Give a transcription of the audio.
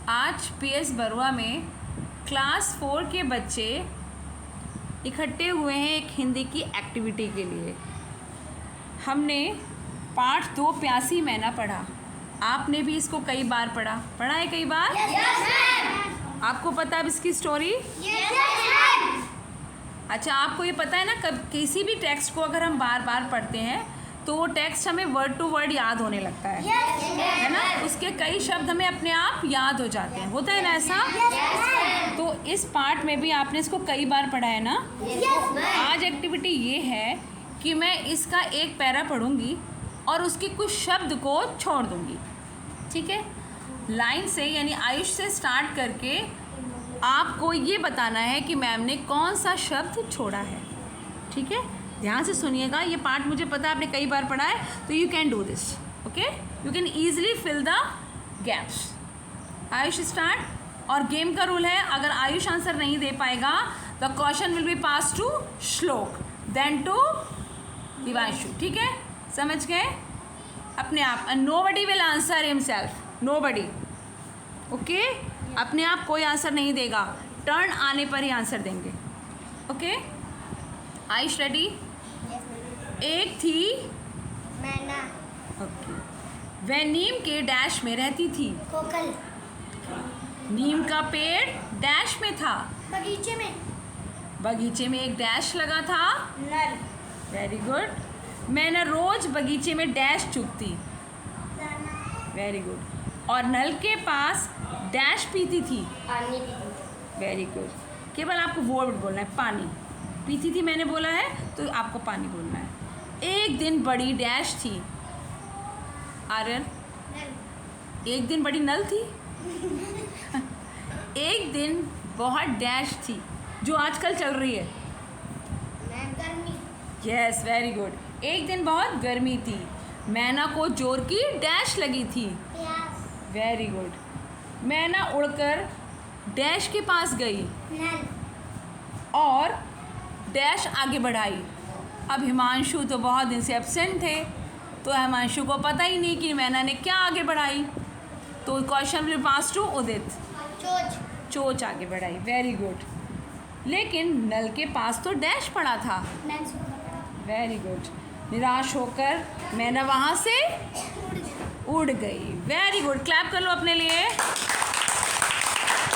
आज पीएस बरुआ में क्लास 4 के बच्चे इकट्ठे हुए हैं एक हिंदी की एक्टिविटी के लिए। हमने पाठ 2 प्यासी मैना पढ़ा। आपने भी इसको कई बार पढ़ा है कई बार? yes, आपको पता है अब इसकी स्टोरी? yes, अच्छा, आपको ये पता है ना, कब किसी भी टेक्स्ट को अगर हम बार बार पढ़ते हैं तो वो टेक्स्ट हमें वर्ड टू वर्ड याद होने लगता है, है ना? उसके कई शब्द हमें अपने आप याद हो जाते हैं, होता है ना ऐसा? तो इस पार्ट में भी आपने इसको कई बार पढ़ा है ना? आज एक्टिविटी ये है कि मैं इसका एक पैरा पढ़ूंगी और उसके कुछ शब्द को छोड़ दूंगी, ठीक है? लाइन से यानी आयुष से स्टार्ट करके आपको ये बताना है कि मैम ने कौन सा शब्द छोड़ा है, ठीक है? ध्यान से सुनिएगा, ये पार्ट मुझे पता है आपने कई बार पढ़ा है, तो you can do this, okay? You can easily fill the gaps. Ayush start. और गेम का रूल है, अगर आयुष आंसर नहीं दे पाएगा the question will be pass to Shlok, then to Divanshu, ठीक है? समझ गए? अपने आप, nobody will answer himself, nobody, okay? अपने आप कोई आंसर नहीं देगा, टर्न आने पर ही आंसर देंगे, ओके? आयुष रेडी? एक थी मैना, ओके, वह नीम के डैश में रहती थी। कोकल, नीम का पेड़ डैश में था। बगीचे में, बगीचे में एक डैश लगा था। नल, वेरी गुड। मैंने रोज बगीचे में डैश चुगती। दाना, वेरी गुड। और नल के पास डैश पीती थी। पानी पीती, वेरी गुड। केवल आपको वर्ड बोलना है, पानी पीती थी मैंने बोला है, तो आपको पानी बोलना है। एक दिन बड़ी डैश थी। आर्यन, नल, एक दिन बड़ी नल थी। एक दिन बहुत डैश थी, जो आजकल चल रही है। गर्मी, यस, वेरी गुड। एक दिन बहुत गर्मी थी, मैना को जोर की डैश लगी थी। प्यास, वेरी गुड। मैना उड़कर डैश के पास गई नल, और डैश आगे बढ़ाई। अब हिमांशु तो बहुत दिन से एब्सेंट थे, तो हिमांशु को पता ही नहीं कि मैना ने क्या आगे बढ़ाई, तो क्वेश्चन विल पास टू उदित। चोच, चोच आगे बढ़ाई, वेरी गुड। लेकिन नल के पास तो डैश पड़ा था। नल सूखा पड़ा, वेरी गुड। निराश होकर मैना वहाँ से उड़ गया, उड़ गई। वेरी गुड, क्लैप कर लो अपने लिए।